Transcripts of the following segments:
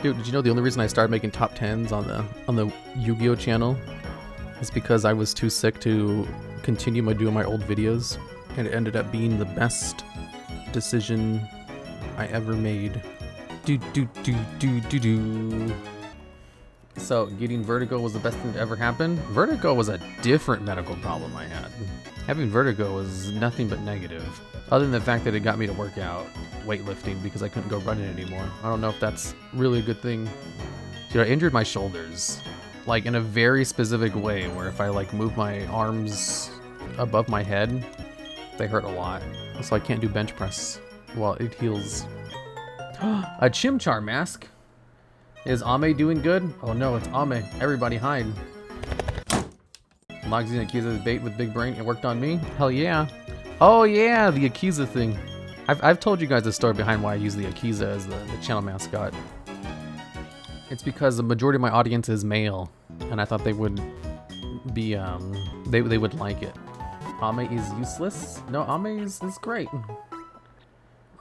Dude, did you know the only reason I started making top 10s on the Yu-Gi-Oh channel is because I was too sick to continue doing my old videos, and it ended up being the best decision I ever made. So getting vertigo was the best thing to ever happen. Vertigo was a different medical problem I had. Having vertigo was nothing but negative, other than the fact that it got me to work out weightlifting because I couldn't go running anymore. I don't know if that's really a good thing. Dude, I injured my shoulders, like in a very specific way, where if I like move my arms above my head, they hurt a lot. So I can't do bench press while it heals. A Chimchar mask. Is Ame doing good? Oh no, it's Ame. Everybody hide. Logsy and Akiza the bait with big brain. It worked on me? Hell yeah. Oh yeah, the Akiza thing. I've told you guys the story behind why I use the Akiza as the channel mascot. It's because the majority of my audience is male, and I thought they would be, they would like it. Ame is useless? No, Ame is great.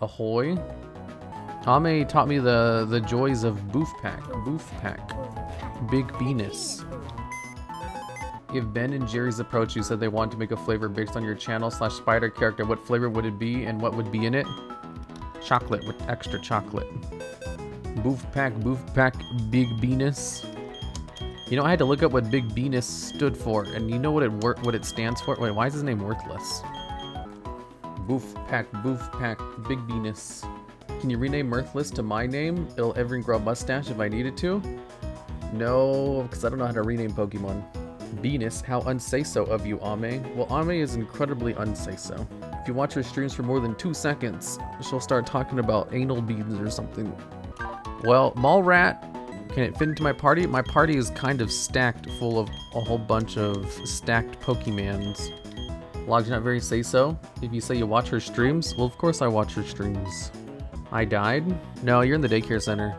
Ahoy. Ame taught me the joys of Boof Pack. Big Venus. If Ben and Jerry's approach you said they want to make a flavor based on your channel / spider character, what flavor would it be and what would be in it? Chocolate with extra chocolate. Boof Pack, Big Venus. You know, I had to look up what Big Venus stood for, and you know what it stands for? Wait, why is his name worthless? Boof Pack, Big Venus. Can you rename Mirthless to my name? It'll ever grow a mustache if I needed to? No, because I don't know how to rename Pokemon. Venus, how unsay-so of you, Ame. Well, Ame is incredibly unsay-so. If you watch her streams for more than 2 seconds, she'll start talking about anal beads or something. Well, Mallrat, can it fit into my party? My party is kind of stacked full of a whole bunch of stacked Pokemons. Log's not very say-so. If you say you watch her streams, well, of course I watch her streams. I died? No, you're in the daycare center.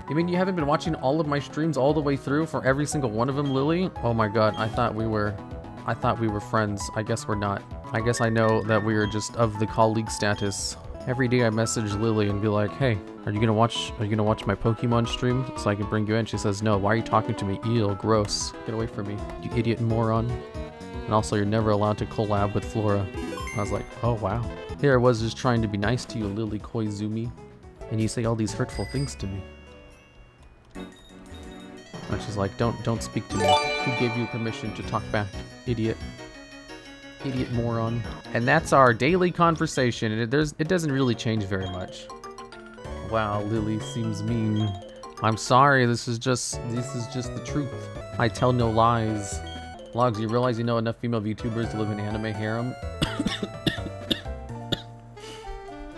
You mean you haven't been watching all of my streams all the way through for every single one of them, Lily? Oh my god, I thought we were friends. I guess we're not. I guess I know that we are just of the colleague status. Every day I message Lily and be like, hey, are you gonna watch my Pokemon stream so I can bring you in? She says, no, why are you talking to me? Ew, gross. Get away from me, you idiot moron. And also, you're never allowed to collab with Flora. I was like, oh wow. Here I was just trying to be nice to you, Lily Koizumi, and you say all these hurtful things to me. And she's like, don't speak to me. Who gave you permission to talk back, idiot? Idiot moron. And that's our daily conversation, and it doesn't really change very much. Wow, Lily seems mean. I'm sorry, this is just the truth. I tell no lies. Logs, you realize you know enough female VTubers to live in anime harem?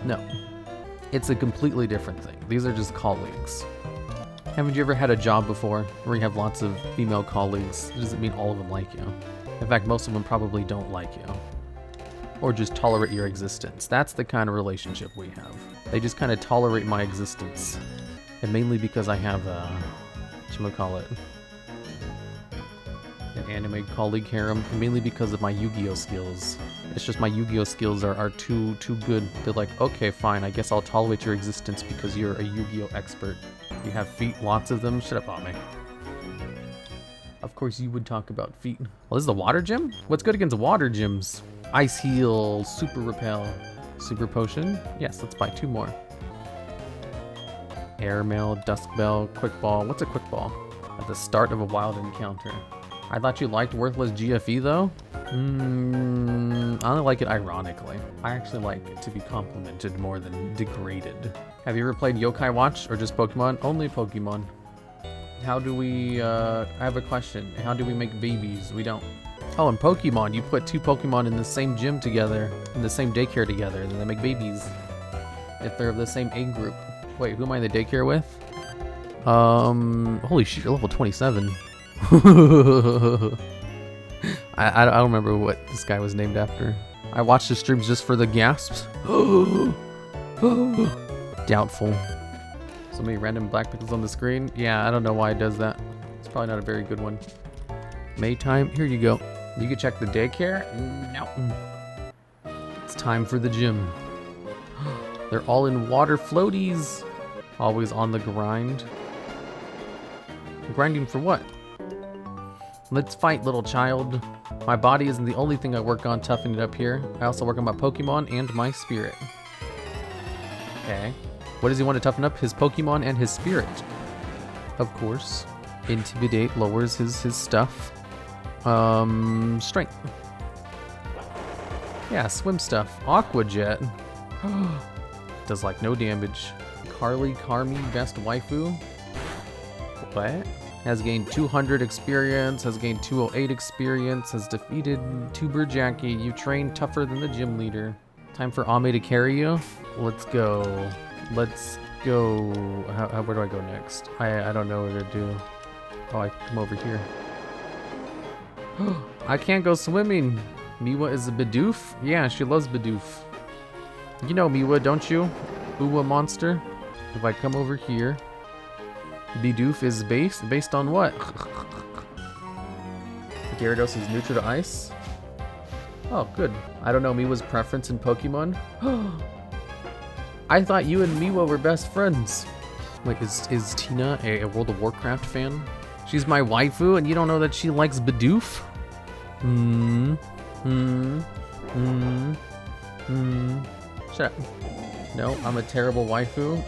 No, it's a completely different thing. These are just colleagues. Haven't you ever had a job before where you have lots of female colleagues? It doesn't mean all of them like you. In fact, most of them probably don't like you. Or just tolerate your existence. That's the kind of relationship we have. They just kind of tolerate my existence. And mainly because I have whatchamacallit, an anime colleague harem, and mainly because of my Yu-Gi-Oh skills. It's just my Yu-Gi-Oh skills are too good. They're like, okay, fine, I guess I'll tolerate your existence because you're a Yu-Gi-Oh expert. You have feet, lots of them. Shut up, Ame. Of course you would talk about feet. Well, this is the water gym? What's good against water gyms? Ice Heal, Super Repel, Super Potion. Yes, let's buy 2 more. Airmail, Dusk Bell, Quick Ball. What's a Quick Ball? At the start of a wild encounter. I thought you liked Worthless GFE though? I only like it ironically. I actually like to be complimented more than degraded. Have you ever played Yokai Watch or just Pokemon? Only Pokemon. How do we, I have a question. How do we make babies? We don't. Oh, in Pokemon, you put 2 Pokemon in the same gym together, in the same daycare together, and then they make babies. If they're of the same age group. Wait, who am I in the daycare with? Holy shit, you're level 27. I don't remember what this guy was named after. I watched the streams just for the gasps. Doubtful. So many random black pixels on the screen. Yeah, I don't know why it does that. It's probably not a very good one. Maytime, here you go. You can check the daycare. No. It's time for the gym. They're all in water floaties. Always on the grind. Grinding for what? Let's fight, little child. My body isn't the only thing I work on toughening it up here. I also work on my Pokemon and my spirit. Okay. What does he want to toughen up? His Pokemon and his spirit. Of course. Intimidate lowers his stuff. Strength. Yeah, swim stuff. Aqua Jet. Does like no damage. Carmi, best waifu. What? Has gained 200 experience, has gained 208 experience, has defeated Tuber Jackie. You train tougher than the gym leader. Time for Ame to carry you. Let's go. Let's go. Where do I go next? I don't know what to do. Oh, I come over here. I can't go swimming. Miwa is a Bidoof? Yeah, she loves Bidoof. You know Miwa, don't you? Uwa monster. If I come over here, Bidoof is based on what? Gyarados is neutral to ice? Oh, good. I don't know Miwa's preference in Pokemon. I thought you and Miwa were best friends. Wait, is Tina a World of Warcraft fan? She's my waifu and you don't know that she likes Bidoof? Shut up. No, I'm a terrible waifu.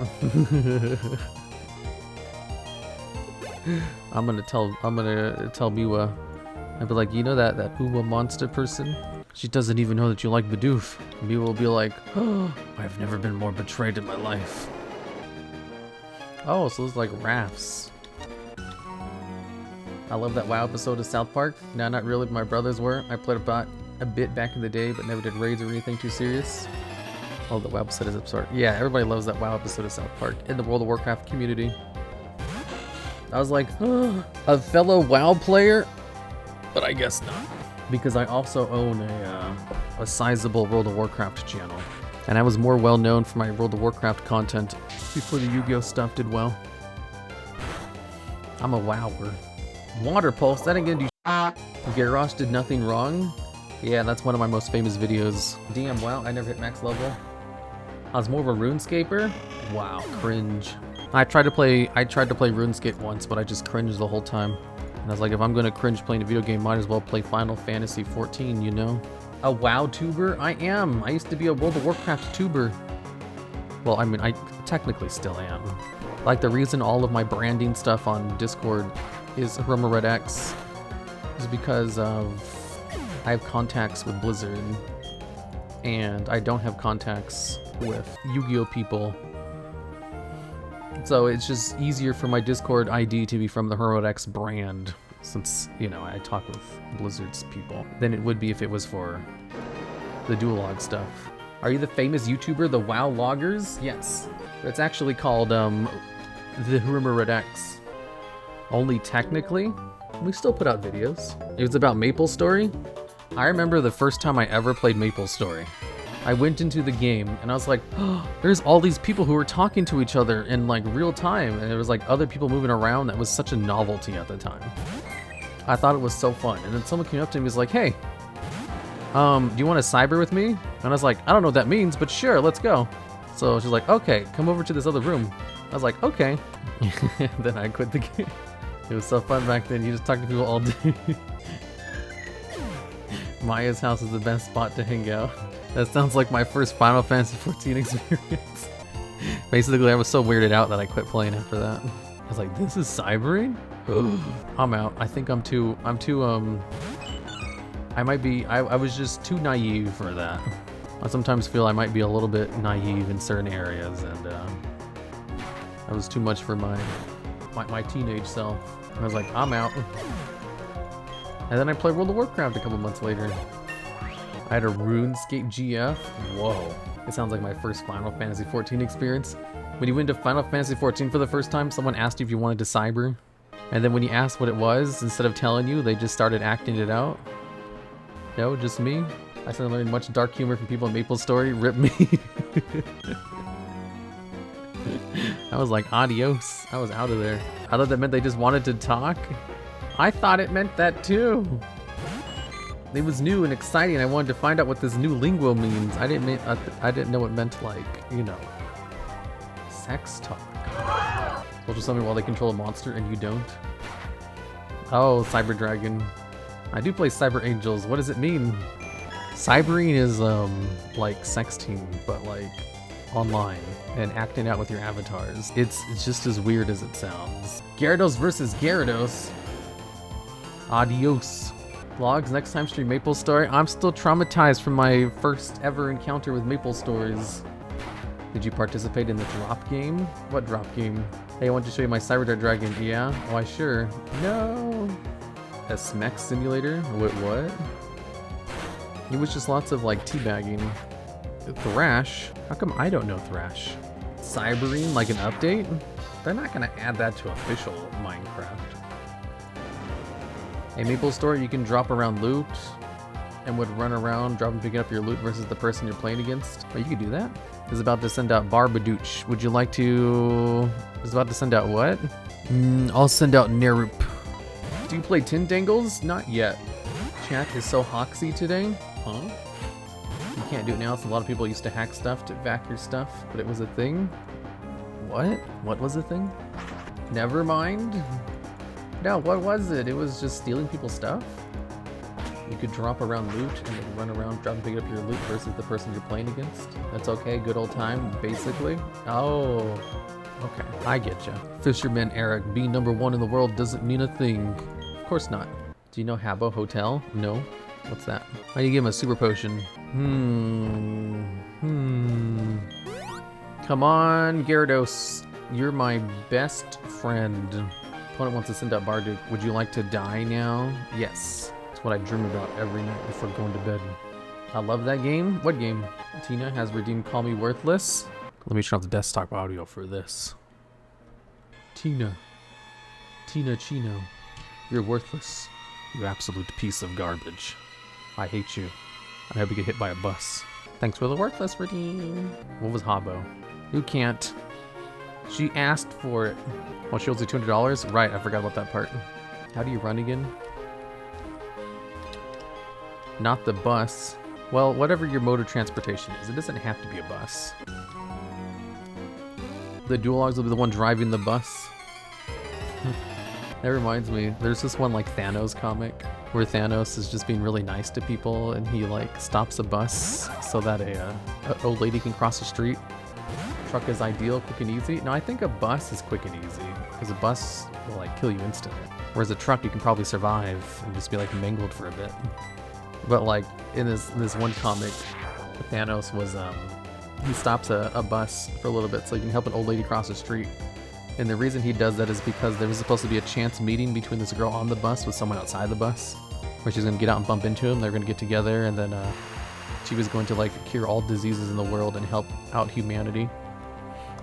I'm gonna tell Miwa. I'd be like, you know that Uwa monster person? She doesn't even know that you like Bidoof. Miwa will be like, oh, I've never been more betrayed in my life. Oh, so it's like rafts. I love that WoW episode of South Park. No, not really, but my brothers were. I played about a bit back in the day, but never did raids or anything too serious. Oh, the WoW episode is absurd. Yeah, everybody loves that WoW episode of South Park in the World of Warcraft community. I was like, oh, a fellow WoW player? But I guess not. Because I also own a sizable World of Warcraft channel. And I was more well known for my World of Warcraft content before the Yu-Gi-Oh stuff did well. I'm a WoWer. Water Pulse, that ain't gonna do shit. Gyarados did nothing wrong. Yeah, that's one of my most famous videos. Damn, wow, I never hit max level. I was more of a RuneScaper? Wow, cringe. I tried to play RuneScape once, but I just cringed the whole time. And I was like, if I'm gonna cringe playing a video game, might as well play Final Fantasy 14, you know? A WoW tuber? I am. I used to be a World of Warcraft tuber. Well, I mean, I technically still am. Like, the reason all of my branding stuff on Discord is Harem Red X is because of I have contacts with Blizzard and I don't have contacts with Yu-Gi-Oh people. So it's just easier for my Discord ID to be from the Harem Red X brand since, you know, I talk with Blizzard's people than it would be if it was for the TheDuelLogs stuff. Are you the famous YouTuber, the WoW Loggers? Yes. It's actually called the Harem Red X. Only technically, we still put out videos. It was about MapleStory. I remember the first time I ever played MapleStory. I went into the game and I was like, oh, there's all these people who are talking to each other in like real time. And it was like other people moving around. That was such a novelty at the time. I thought it was so fun. And then someone came up to me and was like, hey, do you want to cyber with me? And I was like, I don't know what that means, but sure, let's go. So she's like, okay, come over to this other room. I was like, okay. Then I quit the game. It was so fun back then. You just talk to people all day. Maya's house is the best spot to hang out. That sounds like my first Final Fantasy 14 experience. Basically, I was so weirded out that I quit playing after that. I was like, this is cybering? I'm out. I think I'm too, I was just too naive for that. I sometimes feel I might be a little bit naive in certain areas, and that was too much for my teenage self. And I was like, I'm out. And then I played World of Warcraft a couple months later. I had a RuneScape GF. Whoa. It sounds like my first Final Fantasy 14 experience. When you went to Final Fantasy 14 for the first time, someone asked you if you wanted to cyber. And then when you asked what it was, instead of telling you, they just started acting it out. No, just me. I started learning much dark humor from people in MapleStory. Rip me. I was like, adios. I was out of there. I thought that meant they just wanted to talk. I thought it meant that too. It was new and exciting. I wanted to find out what this new lingo means. I didn't know it meant, like, you know, sex talk. They'll just summon while they control a monster and you don't. Oh, Cyber Dragon. I do play Cyber Angels. What does it mean? Cybering is like sexting, but like online and acting out with your avatars. It's just as weird as it sounds. Gyarados versus Gyarados. Adios. Vlogs, next time stream Maple Story. I'm still traumatized from my first ever encounter with Maple Stories. Did you participate in the drop game? What drop game? Hey, I want to show you my Cyber Dragon. Yeah? Why, sure. No. A Smex simulator? Wait, what? It was just lots of like teabagging. Thrash? How come I don't know Thrash? Cybering, like an update? They're not gonna add that to official Minecraft. A Maple Story, you can drop around loot and would run around, drop and pick up your loot versus the person you're playing against. Oh, you could do that? Is about to send out Barbadooch. Would you like to... Is about to send out what? I'll send out Nerup. Do you play Tin Dangles? Not yet. Chat is so hoxy today. Huh? You can't do it now, so a lot of people used to hack stuff to vac your stuff, but it was a thing. What? What was a thing? Never mind. No, what was it? It was just stealing people's stuff? You could drop around loot and then run around, drop and pick up your loot versus the person you're playing against. That's okay, good old time, basically. Oh, okay, I get ya. Fisherman Eric, being #1 in the world doesn't mean a thing. Of course not. Do you know Habbo Hotel? No. What's that? How do you give him a super potion? Come on, Gyarados. You're my best friend. Opponent wants to send out Barduke. Would you like to die now? Yes. It's what I dream about every night before going to bed. I love that game. What game? Tina has redeemed Call Me Worthless. Let me turn off the desktop audio for this. Tina. Tina Chino. You're worthless. You absolute piece of garbage. I hate you. I hope you get hit by a bus. Thanks for the worthless redeem. What was Habbo? You can't. She asked for it. Well, she owes you $200? Right, I forgot about that part. How do you run again? Not the bus. Well, whatever your mode of transportation is, it doesn't have to be a bus. The TheDuelLogs will be the one driving the bus. That reminds me, there's this one like Thanos comic where Thanos is just being really nice to people and he like stops a bus so that a old lady can cross the street. Truck is ideal, quick and easy. No, I think a bus is quick and easy because a bus will like kill you instantly. Whereas a truck you can probably survive and just be like mangled for a bit. But like in this one comic, Thanos was he stops a bus for a little bit so he can help an old lady cross the street. And the reason he does that is because there was supposed to be a chance meeting between this girl on the bus with someone outside the bus, where she's gonna get out and bump into him. They're gonna get together, and then she was going to like cure all diseases in the world and help out humanity.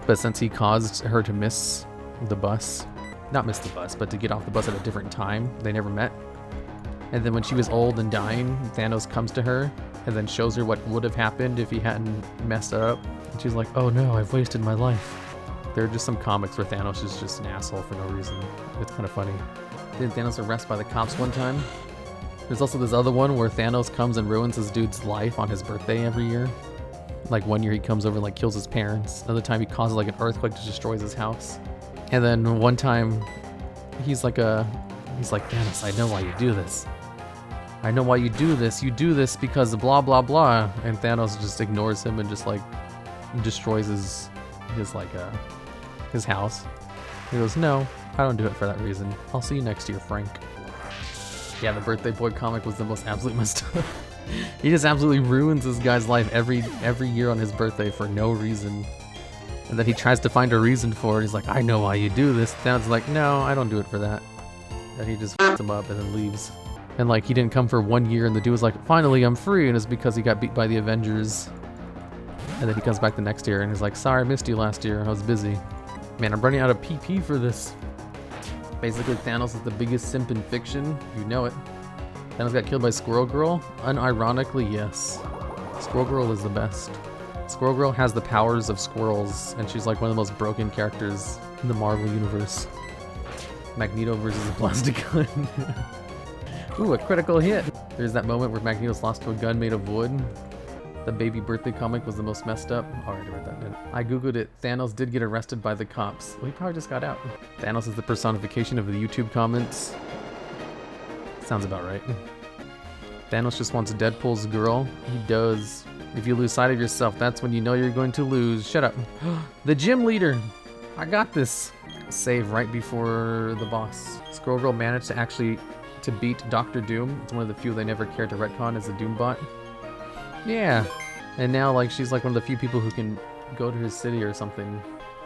But since he caused her to miss the bus, not miss the bus, but to get off the bus at a different time, they never met. And then when she was old and dying, Thanos comes to her and then shows her what would have happened if he hadn't messed it up. And she's like, oh no, I've wasted my life. There are just some comics where Thanos is just an asshole for no reason. It's kind of funny. Didn't Thanos arrest by the cops one time? There's also this other one where Thanos comes and ruins this dude's life on his birthday every year. Like one year he comes over and like kills his parents. Another time he causes like an earthquake that destroys his house. And then one time he's like Thanos, I know why you do this. I know why you do this. You do this because blah blah blah. And Thanos just ignores him and just like destroys his house. He goes, no, I don't do it for that reason. I'll see you next year, Frank. Yeah, the Birthday Boy comic was the most absolute messed up. He just absolutely ruins this guy's life every year on his birthday for no reason. And then he tries to find a reason for it. He's like, I know why you do this. Thanos is like, no, I don't do it for that. And he just f***s him up and then leaves. And like, he didn't come for 1 year and the dude was like, finally, I'm free. And it's because he got beat by the Avengers. And then he comes back the next year and he's like, sorry, I missed you last year. I was busy. Man, I'm running out of PP for this. Basically, Thanos is the biggest simp in fiction. You know it. Thanos got killed by Squirrel Girl? Unironically, yes. Squirrel Girl is the best. Squirrel Girl has the powers of squirrels, and she's like one of the most broken characters in the Marvel Universe. Magneto versus a plastic gun. Ooh, a critical hit! There's that moment where Magneto's lost to a gun made of wood. The baby birthday comic was the most messed up. Oh, I already read that, didn't I? I googled it. Thanos did get arrested by the cops. Well, he probably just got out. Thanos is the personification of the YouTube comments. Sounds about right. Thanos just wants Deadpool's girl. He does. If you lose sight of yourself, that's when you know you're going to lose. Shut up. The gym leader. I got this. Save right before the boss. Squirrel Girl managed to actually beat Dr. Doom. It's one of the few they never cared to retcon as a Doombot. Yeah. And now like she's like one of the few people who can go to his city or something.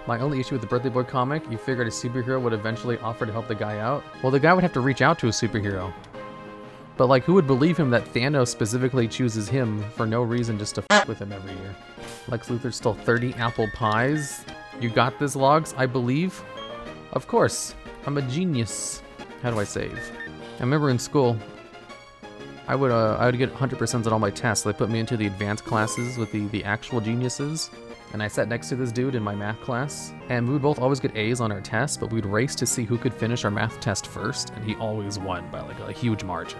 My only issue with the Birthday Boy comic, you figured a superhero would eventually offer to help the guy out. Well, the guy would have to reach out to a superhero. But like, who would believe him that Thanos specifically chooses him for no reason just to f with him every year? Lex Luthor stole 30 apple pies. You got this, Logs, I believe? Of course. I'm a genius. How do I save? I remember in school, I would get 100% on all my tests. So they put me into the advanced classes with the actual geniuses. And I sat next to this dude in my math class. And we would both always get A's on our tests, but we'd race to see who could finish our math test first. And he always won by like a huge margin.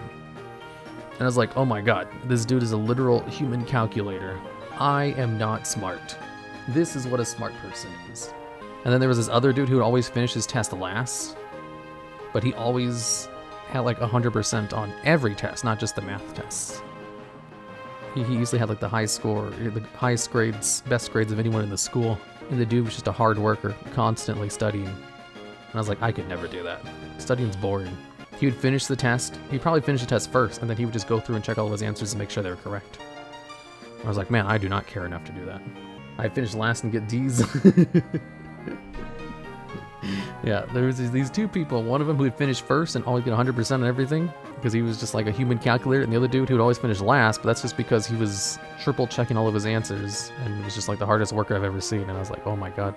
And I was like, oh my god, this dude is a literal human calculator. I am not smart. This is what a smart person is. And then there was this other dude who would always finish his test last. But he always had like 100% on every test, not just the math tests. He usually had like the high score, the highest grades, best grades of anyone in the school. And the dude was just a hard worker, constantly studying. And I was like, I could never do that. Studying's boring. He would finish the test. He'd probably finish the test first, and then he would just go through and check all of his answers and make sure they were correct. I was like, man, I do not care enough to do that. I finished last and get D's. Yeah, there was these two people. One of them who would finish first and always get 100% on everything because he was just like a human calculator, and the other dude who would always finish last, but that's just because he was triple checking all of his answers, and it was just like the hardest worker I've ever seen. And I was like, oh my god,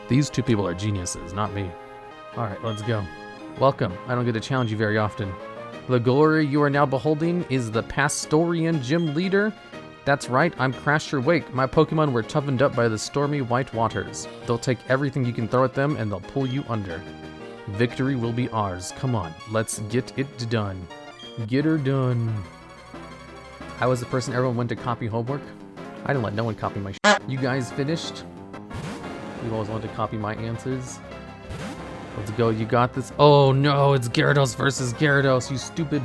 these two people are geniuses, not me. All right, let's go. Welcome. I don't get to challenge you very often. The glory you are now beholding is the Pastorian Gym Leader. That's right, I'm Crasher Wake. My Pokemon were toughened up by the stormy white waters. They'll take everything you can throw at them and they'll pull you under. Victory will be ours. Come on, let's get it done. Get her done. I was the person everyone went to copy homework. I didn't let no one copy my shit. You guys finished? You always wanted to copy my answers. Let's go, you got this. Oh no, it's Gyarados versus Gyarados, you stupid,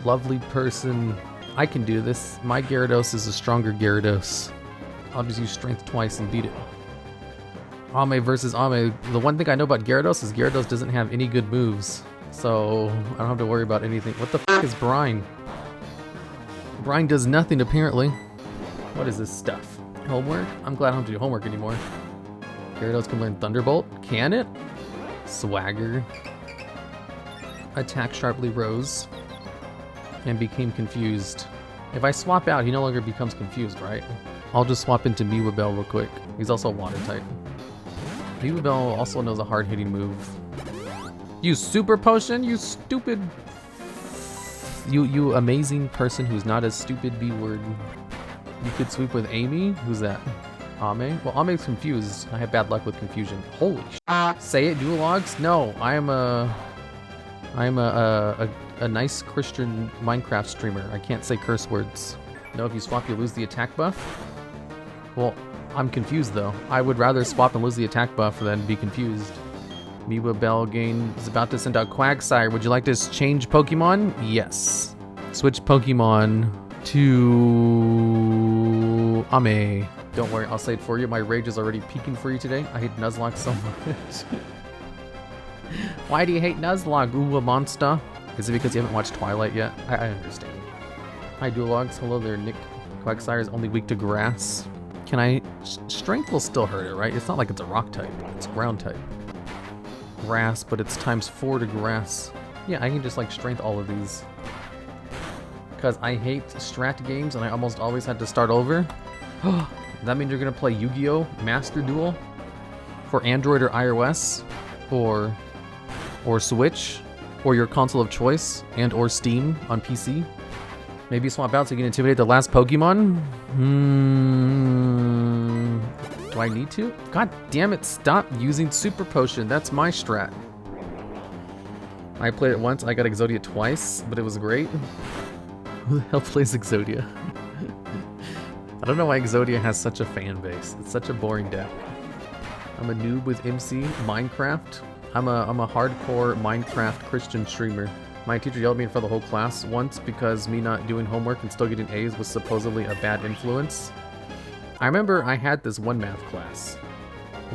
lovely person. I can do this. My Gyarados is a stronger Gyarados. I'll just use strength twice and beat it. Ame versus Ame. The one thing I know about Gyarados is Gyarados doesn't have any good moves. So I don't have to worry about anything. What the f is Brine? Brine does nothing apparently. What is this stuff? Homework? I'm glad I don't have to do homework anymore. Gyarados can learn Thunderbolt. Can it? Swagger. Attack sharply rose. And became confused. If I swap out, he no longer becomes confused, right? I'll just swap into Meowabell real quick. He's also water type. Meowabell also knows a hard-hitting move. You super potion, you stupid... You amazing person who's not a stupid B-word. You could sweep with Amy? Who's that? Ame? Well, Ame's confused. I have bad luck with confusion. Holy sh**. Say it, DuelLogs? No, I am a nice Christian Minecraft streamer. I can't say curse words. No, if you swap, you lose the attack buff? Well, I'm confused though. I would rather swap and lose the attack buff than be confused. Meowabell is about to send out Quagsire. Would you like to change Pokemon? Yes. Switch Pokemon to Ame. Don't worry, I'll say it for you. My rage is already peaking for you today. I hate Nuzlocke so much. Why do you hate Nuzlocke, ooh, a monster? Is it because you haven't watched Twilight yet? I understand. Hi, DuelLogs. Hello there, Nick. Quagsire is only weak to grass. Can I... Strength will still hurt it, right? It's not like it's a rock type. It's ground type. Grass, but it's ×4 to grass. Yeah, I can just, like, strength all of these. Because I hate strat games, and I almost always had to start over. That means you're going to play Yu-Gi-Oh! Master Duel? For Android or iOS? Or Switch? Or your console of choice, and or Steam on PC. Maybe swap out so you can intimidate the last Pokemon? Do I need to? God damn it, stop using Super Potion. That's my strat. I played it once, I got Exodia twice, but it was great. Who the hell plays Exodia? I don't know why Exodia has such a fan base. It's such a boring deck. I'm a noob with MC, Minecraft. I'm a hardcore Minecraft Christian streamer. My teacher yelled at me in front of the whole class once because me not doing homework and still getting A's was supposedly a bad influence. I remember I had this one math class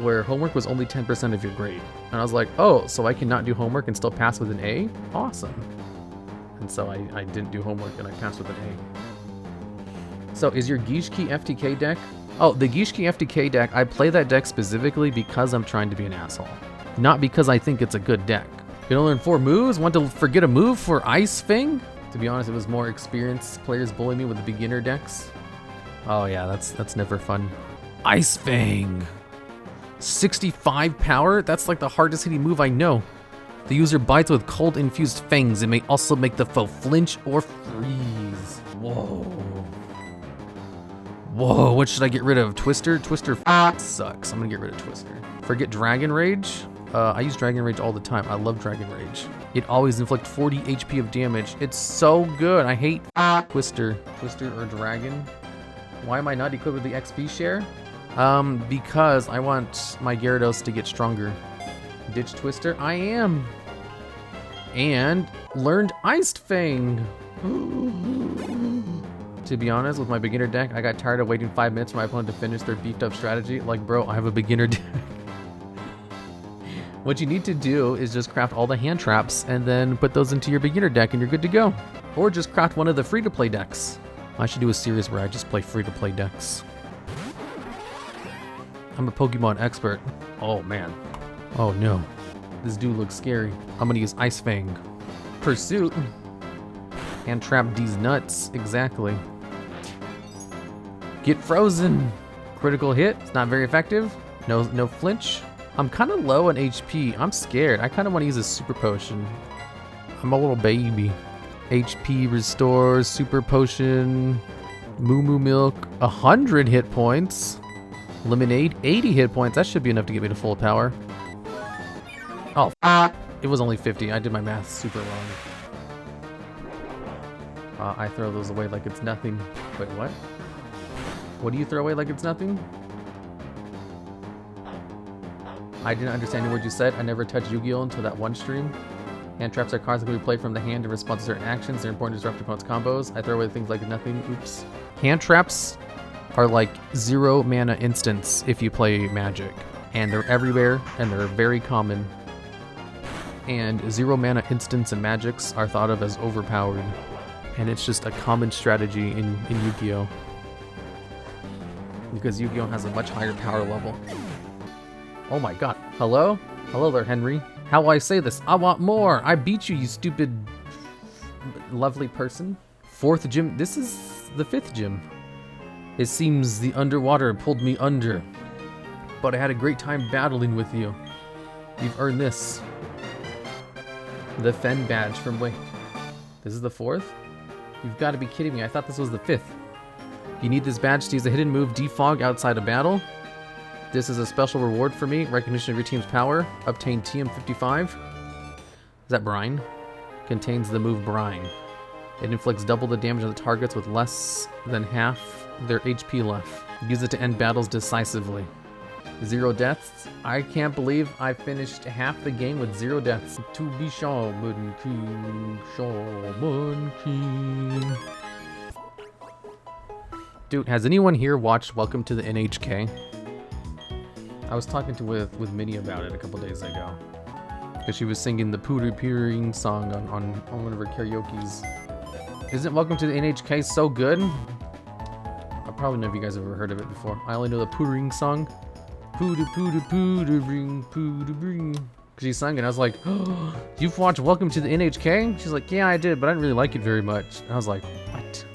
where homework was only 10% of your grade. And I was like, oh, so I can not do homework and still pass with an A? Awesome. And so I didn't do homework and I passed with an A. So is your Gishki FTK deck? Oh, the Gishki FTK deck, I play that deck specifically because I'm trying to be an asshole. Not because I think it's a good deck. You don't learn 4 moves? Want to forget a move for Ice Fang? To be honest, it was more experienced players bullying me with the beginner decks. Oh yeah, that's never fun. Ice Fang! 65 power? That's like the hardest hitting move I know. The user bites with cold infused fangs. It may also make the foe flinch or freeze. Whoa. Whoa, what should I get rid of? Twister? Twister sucks. I'm gonna get rid of Twister. Forget Dragon Rage? I use Dragon Rage all the time. I love Dragon Rage. It always inflicts 40 HP of damage. It's so good. I hate Twister. Twister or Dragon. Why am I not equipped with the XP share? Because I want my Gyarados to get stronger. Ditch Twister? I am. And learned Iced Fang. To be honest, with my beginner deck, I got tired of waiting 5 minutes for my opponent to finish their beefed up strategy. Like, bro, I have a beginner deck. What you need to do is just craft all the hand traps and then put those into your beginner deck and you're good to go. Or just craft one of the free-to-play decks. I should do a series where I just play free-to-play decks. I'm a Pokemon expert. Oh man. Oh no. This dude looks scary. I'm gonna use Ice Fang. Pursuit. And trap these nuts. Exactly. Get frozen. Critical hit. It's not very effective. No flinch. I'm kind of low on HP. I'm scared. I kind of want to use a super potion. I'm a little baby. HP restores, super potion, Moo Moo Milk, 100 hit points. Lemonade, 80 hit points. That should be enough to get me to full power. Oh, it was only 50. I did my math super wrong. I throw those away like it's nothing. Wait, what? What do you throw away like it's nothing? I didn't understand the word you said. I never touched Yu-Gi-Oh! Until that one stream. Hand traps are cards that can be played from the hand in response to certain actions. They're important to disrupt opponent's combos. I throw away things like nothing. Oops. Hand traps are like 0 mana instants if you play Magic. And they're everywhere, and they're very common. And 0 mana instants and Magics are thought of as overpowered. And it's just a common strategy in Yu-Gi-Oh! Because Yu-Gi-Oh! Has a much higher power level. Oh my god. Hello? Hello there, Henry. How will I say this? I want more! I beat you, you stupid... lovely person. 4th gym. This is the 5th gym. It seems the underwater pulled me under. But I had a great time battling with you. You've earned this. The Fen badge from... Wait. This is the 4th? You've got to be kidding me. I thought this was the 5th. You need this badge to use a hidden move, Defog, outside of battle. This is a special reward for me. Recognition of your team's power. Obtain TM55. Is that Brine? Contains the move Brine. It inflicts double the damage on the targets with less than half their HP left. Use it to end battles decisively. 0 deaths. I can't believe I finished half the game with 0 deaths. To be Shaman King, Shaman King. Dude, has anyone here watched Welcome to the NHK? I was talking with Minnie about it a couple days ago. Because she was singing the Pooter Peering song on one of her karaoke's. Isn't Welcome to the NHK so good? I probably none of you guys have ever heard of it before. I only know the Pootering song. Pooter Pooter Pootering Pootering. Because she sang it, I was like, oh, you've watched Welcome to the NHK? She's like, yeah, I did, but I didn't really like it very much. And I was like, what?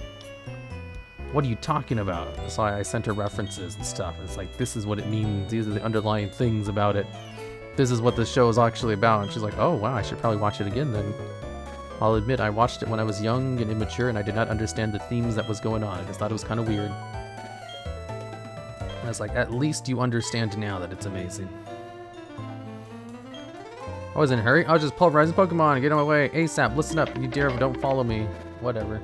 What are you talking about? So I sent her references and stuff. It's like, this is what it means. These are the underlying things about it. This is what the show is actually about. And she's like, oh, wow, I should probably watch it again then. I'll admit, I watched it when I was young and immature, and I did not understand the themes that was going on. I just thought it was kind of weird. And I was like, at least you understand now that it's amazing. I was in a hurry. I was just pulverizing Pokemon. Get on my way. ASAP, listen up. You dare, don't follow me. Whatever.